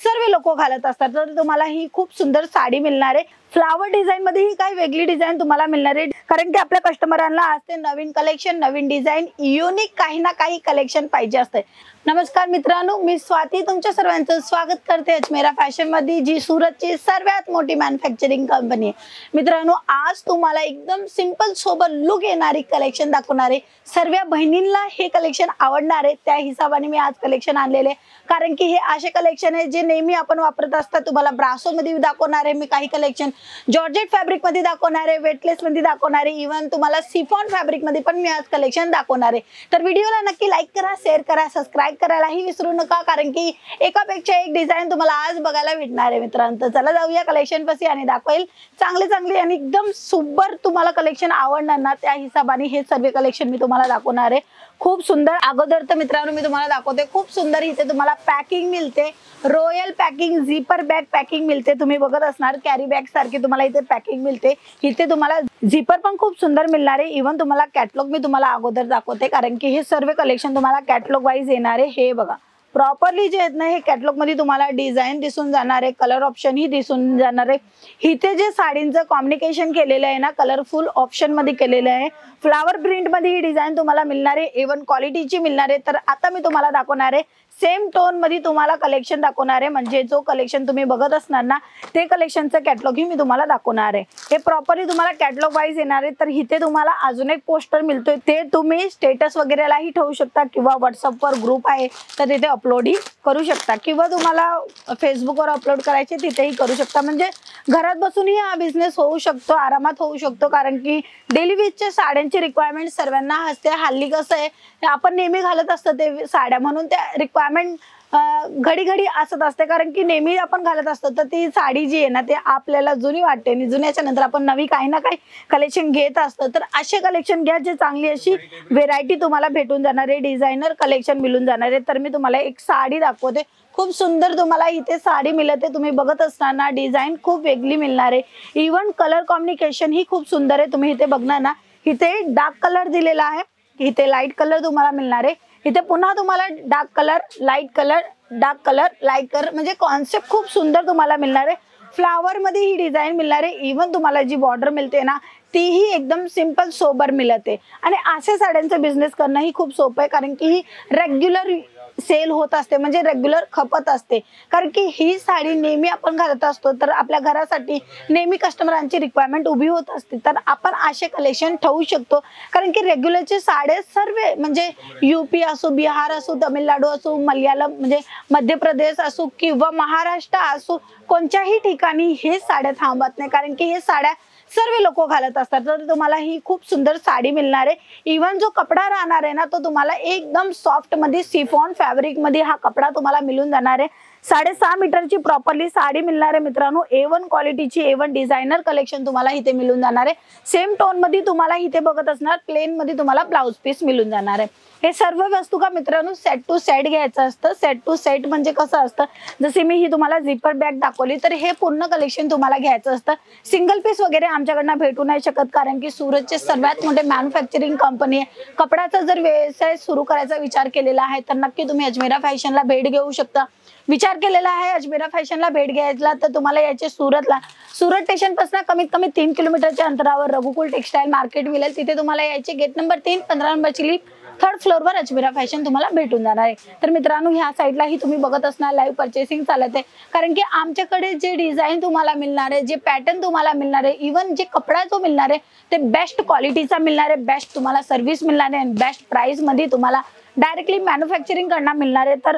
सर्व लोक घालत असतात। तर तुम्हाला ही खूप सुंदर साडी मिळणार आहे। फ्लावर डिझाइन मध्ये ही काही वेगळी डिझाइन तुम्हाला मिळणार आहे, कारण की आपल्या कस्टमरांना आज ते नवीन कलेक्शन, नवीन डिझाइन, युनिक काही ना काही कलेक्शन पाहिजे असते। नमस्कार मित्रांनो, मी स्वाती तुमच्या सर्वांचं स्वागत करते अजमेरा फॅशन मध्ये, जी सुरतची सर्वात मोठी मॅन्युफॅक्चरिंग कंपनी आहे। मित्रांनो, आज तुम्हाला एकदम सिंपल सोबर लुक येणारी कलेक्शन दाखवणार आहे। सर्व बहिणींना हे कलेक्शन आवडणार आहे, त्या हिशोबाने मी आज कलेक्शन आणलेले, कारण की हे असे कलेक्शन आहे जे नेहमी आपण वापरत असतात। तुम्हाला ब्रासो मध्ये दाखवणार आहे मी काही कलेक्शन, जॉर्जेट फॅब्रिक मध्ये दाखवणार आहे, वेटलेस मध्ये दाखवणार आहे, इव्हन तुम्हाला शिफॉन फॅब्रिक मध्ये पण मी आज कलेक्शन दाखवणार आहे। तर व्हिडिओला नक्की लाईक करा, शेअर करा, सबस्क्राइब करायलाही विसरू नका, कारण की एकापेक्षा एक डिझाइन तुम्हाला आज बघायला भेटणार आहे। मित्रांनो, तर चला जाऊया कलेक्शन पाशी आणि दाखवेल चांगले आणि एकदम सुपर तुम्हाला कलेक्शन आवडणार ना, त्या हिशोबाने हे सर्व कलेक्शन मी तुम्हाला दाखवणार आहे। खूप सुंदर। अगोदर तर मित्रांनो मी तुम्हाला दाखवते, खूप सुंदर इथे तुम्हाला पॅकिंग मिळते, royal packing, zipper bag packing मिळते। तुम्ही बघत असणार कॅरी बॅग सारखी तुम्हाला इथे पॅकिंग मिळते। इथे तुम्हाला झिपर पण खूप सुंदर मिळणार आहे। इव्हन तुम्हाला कॅटलॉग मी तुम्हाला अगोदर दाखवते, कारण की हे सर्व कलेक्शन तुम्हाला कॅटलॉग वाइज येणार आहे। हे बघा प्रॉपरली जे आहेत ना, हे कॅटलॉग मध्ये तुम्हाला डिझाइन दिसून जाणार आहे, कलर ऑप्शन ही दिसून जाणार आहे। इथे जे साडींचं कॉम्बिनेशन केलेलं आहे ना, कलरफुल ऑप्शन मध्ये केलेलं आहे। फ्लावर प्रिंट मध्ये ही डिझाइन तुम्हाला मिळणार आहे, एवन क्वालिटीची मिळणार आहे। तर आता मी तुम्हाला दाखवणार आहे सेम टोन मध्ये तुम्हाला कलेक्शन दाखवणार आहे, म्हणजे जो कलेक्शन तुम्ही बघत असणार ना, ते कलेक्शनचं कॅटलॉग ही मी तुम्हाला दाखवणार आहे। हे प्रॉपरली तुम्हाला कॅटलॉग वाइज येणार आहे। तर इथे तुम्हाला अजून एक पोस्टर मिळतोय, ते तुम्ही स्टेटस वगैरेलाही ठेवू शकता, किंवा व्हॉट्सअपवर ग्रुप आहे तर तिथे अपलोड ही करू शकता, किंवा तुम्हाला फेसबुकवर अपलोड करायचे तिथेही करू शकता। म्हणजे घरात बसूनही हा बिझनेस होऊ शकतो, आरामात होऊ शकतो, कारण की डेली वेजच्या साड्यांची रिक्वायरमेंट सर्वांना असते। हल्ली कसं आहे, आपण नेहमी घालत असतो ते साड्या, म्हणून त्या रिक्वायरमेंट घडी घडी असत असते, कारण की नेहमी आपण घालत असतो तर ती साडी जी आहे ना, ते आपल्याला जुनी वाटते आणि जुन्याच्या नंतर आपण नवी काही ना काही कलेक्शन घेत असतो। तर असे कलेक्शन घ्या जे चांगली अशी व्हेरायटी तुम्हाला भेटून जाणार आहे, डिझायनर कलेक्शन मिळून जाणार आहे। तर मी तुम्हाला एक साडी दाखवते, खूप सुंदर तुम्हाला इथे साडी मिळते। तुम्ही बघत असताना डिझाइन खूप वेगळी मिळणार आहे, इव्हन कलर कॉम्बिनेशन ही खूप सुंदर आहे। तुम्ही इथे बघणार ना, इथे डार्क कलर दिलेला आहे, इथे लाईट कलर तुम्हाला मिळणार आहे, इथे पुन्हा तुम्हाला dark colour, light colour, dark colour, light colour, म्हणजे कॉन्सेप्ट खूप सुंदर तुम्हाला मिळणार आहे। फ्लावर मध्ये ही डिझाइन मिळणार आहे, इव्हन तुम्हाला जी बॉर्डर मिळते ना, तीही एकदम सिंपल सोबर मिळते। आणि अशा साड्यांचा बिझनेस करणं ही खूप सोपं आहे, कारण की ही रेग्युलर सेल होत असते, म्हणजे रेग्युलर खपत असते, कारण की ही साडी नेहमी आपण घालत असतो, तर आपल्या घरासाठी नेहमी कस्टमरांची रिक्वायरमेंट उभी होत असते। तर आपण असे कलेक्शन ठेवू शकतो, कारण की रेग्युलरचे साडे सर्व, म्हणजे यूपी असो, बिहार असो, तमिळनाडू असो, मल्याळम म्हणजे मध्य प्रदेश असो, किंवा महाराष्ट्र असो, कोणत्याही ठिकाणी हे साड्या थांबत नाही, कारण की हे साड्या सर्व लोक घालत असतात। तर तुम्हाला ही खूप सुंदर साडी मिळणार आहे। इव्हन जो कपडा राहणार आहे ना, तो तुम्हाला एकदम सॉफ्ट मध्ये शिफॉन फॅब्रिक मध्ये हा कपडा तुम्हाला मिळून जाणार आहे। 6.5 मीटरची प्रॉपरली साडी मिळणार आहे मित्रांनो, A1 क्वालिटीची, A1 डिझायनर कलेक्शन तुम्हाला इथे मिळून जाणार आहे। सेम टोन मध्ये तुम्हाला इथे बघत असणार, प्लेन मध्ये तुम्हाला ब्लाउज पीस मिळून जाणार आहे। हे सर्व वस्तू का मित्रांनो सेट टू सेट घ्यायचं असतं। सेट टू सेट म्हणजे कसं असतं, जसे मी ही तुम्हाला झिपर बॅग दाखवली, तर हे पूर्ण कलेक्शन तुम्हाला घ्यायचं असतं। सिंगल पीस वगैरे आमच्याकडनं भेटू नाही शकत, कारण की सुरतचे सर्वात मोठे मॅन्युफॅक्चरिंग कंपनी आहे। कपड्याचा जर व्यवसाय सुरू करायचा विचार केलेला आहे, तर नक्की तुम्ही अजमेरा फॅशनला भेट घेऊ शकता। विचार केलेला आहे अजमेरा फॅशनला भेट घ्यायला, तर तुम्हाला याचे सुरत स्टेशन पासून कमीत कमी 3 किलोमीटरच्या अंतरावर रघुकुल टेक्सटाईल मार्केट मिळेल। तिथे तुम्हाला यायचे गेट नंबर 3, 15 नंबरची लिफ्ट, 3rd फ्लोअरवर अजमेरा फॅशन तुम्हाला भेटून जाणार आहे। तर मित्रांनो, ह्या साईडलाही तुम्ही बघत असणार लाईव्ह परचेसिंग चालत आहे, कारण की आमच्याकडे जे डिझाइन तुम्हाला मिळणार आहे, जे पॅटर्न तुम्हाला मिळणार आहे, इव्हन जे कपडा जो मिळणार आहे, ते बेस्ट क्वालिटीचा मिळणार आहे, बेस्ट तुम्हाला सर्व्हिस मिळणार आहे, आणि बेस्ट प्राइस मध्ये तुम्हाला डायरेक्टली मॅन्युफॅक्चरिंग करणं मिळणार आहे। तर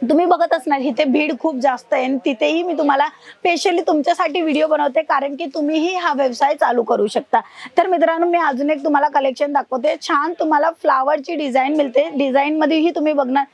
तुम्ही बघत असणार इथे भीड खूप जास्त आहे, आणि तिथेही मी तुम्हाला स्पेशली तुमच्यासाठी व्हिडिओ बनवते, कारण की तुम्हीही हा व्यवसाय चालू करू शकता। तर मित्रांनो, मी अजून एक तुम्हाला कलेक्शन दाखवते। छान तुम्हाला फ्लावरची डिझाइन मिळते, डिझाइन मध्येही तुम्ही बघणार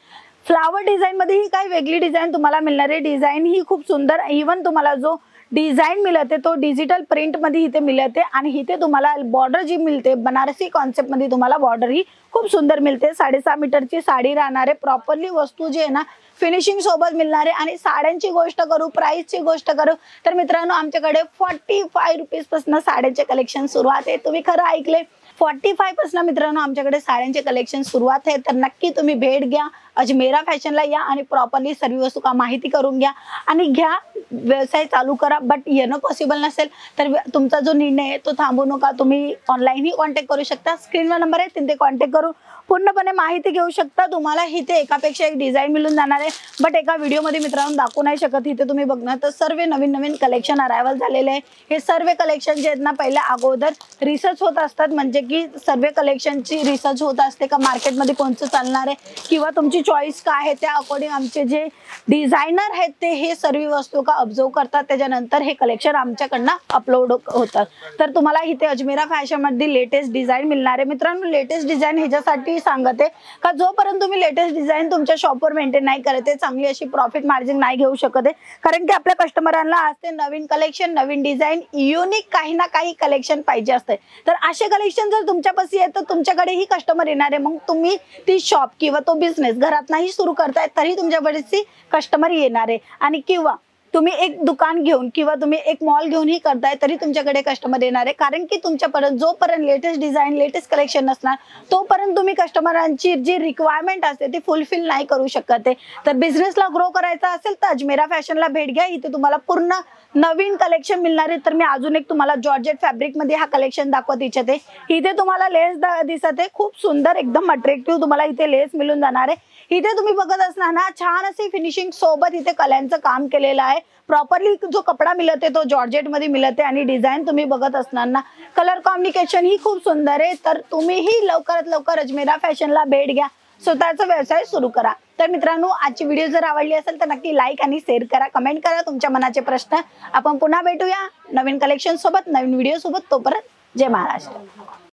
फ्लावर डिझाइन मध्ये ही काही वेगळी डिझाइन तुम्हाला मिळणार आहे। डिझाइन ही खूप सुंदर, इव्हन तुम्हाला जो डिझाइन मिळते तो डिजिटल प्रिंट मध्ये इथे मिळते, आणि इथे तुम्हाला बॉर्डर जी मिळते बनारसी कॉन्सेप्ट मध्ये तुम्हाला बॉर्डर ही खूप सुंदर मिळते। 6.5 मीटरची साडी राहणार आहे, प्रॉपरली वस्तू जी आहे ना फिनिशिंग सोबत मिळणार आहे। आणि साड्यांची गोष्ट करू, प्राइसची गोष्ट करू, तर मित्रांनो आमच्याकडे 45 रुपीज पासून साड्यांचे कलेक्शन सुरुवात आहे। तुम्ही खरं ऐकले, 45 पासून मित्रांनो आमच्याकडे साड्यांचे कलेक्शन सुरुवात आहे। तर नक्की तुम्ही भेट घ्या अजमेरा फॅशनला या आणि प्रॉपरली सर्व वस्तू का माहिती करून घ्या आणि घ्या, व्यवसाय चालू करा. बट येणं पॉसिबल नसेल तर तुमचा जो निर्णय आहे तो थांबू नका. तुम्ही ऑनलाईनही कॉन्टॅक्ट करू शकता. स्क्रीनवर नंबर आहे तिथे कॉन्टॅक्ट करून पूर्णपणे माहिती घेऊ शकता. तुम्हाला इथे एकापेक्षा एक डिझाईन मिळून जाणार आहे. बट एका व्हिडिओमध्ये मित्रांनो दाखवू नाही शकत. इथे तुम्ही बघणार तर सर्व नवीन नवीन कलेक्शन अरायवल झालेले आहे. हे सर्व कलेक्शन जे आहेत ना पहिल्या अगोदर रिसर्च होत असतात, म्हणजे की सर्व कलेक्शनची रिसर्च होत असते का मार्केटमध्ये कोणतं चालणार आहे किंवा तुमची चॉईस काय आहे. त्या अकॉर्डिंग आमचे जे डिझायनर आहेत ते हे सर्व वस्तू का ऑब्झर्व करतात. त्याच्यानंतर हे कलेक्शन आमच्याकडनं अपलोड होतात. तर तुम्हाला इथे अजमेरा फॅशन मध्ये लेटेस्ट डिझाईन मिळणार आहे. मित्रांनो लेटेस्ट डिझाईन ह्याच्यासाठी सांगते का जोपर्यंत तुम्ही लेटेस्ट डिझाईन तुमच्या शॉपवर मेंटेन नाही करते चांगली अशी प्रॉफिट मार्जिन नाही घेऊ शकत आहे. कारण की आपल्या कस्टमरांना आज ते नवीन कलेक्शन, नवीन डिझाईन, युनिक काही ना काही कलेक्शन पाहिजे असते. तर असे कलेक्शन जर तुमच्यापाशी आहे तर तुमच्याकडेही कस्टमर येणार आहे. मग तुम्ही ती शॉप किंवा तो बिझनेस घरात नाही सुरू करताय तरी तुमच्याकडे कस्टमर येणार आहे. आणि किंवा तुम्ही एक दुकान घेऊन किंवा तुम्ही एक मॉल घेऊनही करताय तरी तुमच्याकडे कस्टमर येणार आहे. कारण की तुमच्यापर्यंत जोपर्यंत लेटेस्ट डिझाईन, लेटेस्ट कलेक्शन नसणार तोपर्यंत तुम्ही कस्टमरांची जी रिक्वायरमेंट असते ती फुलफिल नाही करू शकत आहे. तर बिझनेसला ग्रो करायचा असेल तर अजमेरा फॅशनला भेट घ्या. इथे तुम्हाला पूर्ण नवीन कलेक्शन मिळणार आहे. तर मी अजून एक तुम्हाला जॉर्जेट फॅब्रिक मध्ये हा कलेक्शन दाखवत इच्छिते. इथे तुम्हाला लेस दिसत आहे, खूप सुंदर एकदम अट्रॅक्टिव्ह तुम्हाला इथे लेस मिळून जाणार आहे. इथे तुम्ही बघत असणार ना छान अशी फिनिशिंग सोबत इथे कल्यांचं काम केलेलं आहे. प्रॉपरली जो कपडा मिळत आहे तो जॉर्जेट मध्ये मिळत आहे आणि डिझाईन तुम्ही बघत असणार ना कलर कॉम्बिनेशन ही खूप सुंदर आहे. तर तुम्हीही लवकरात लवकर अजमेरा फॅशनला भेट घ्या, स्वतःचा व्यवसाय सुरू करा. तर मित्रांनो आजची व्हिडिओ जर आवडली असेल तर नक्की लाईक आणि शेअर करा, कमेंट करा तुमच्या मनाचे प्रश्न. आपण पुन्हा भेटूया नवीन कलेक्शन सोबत, नवीन व्हिडिओ सोबत. तोपर्यंत जय महाराष्ट्र.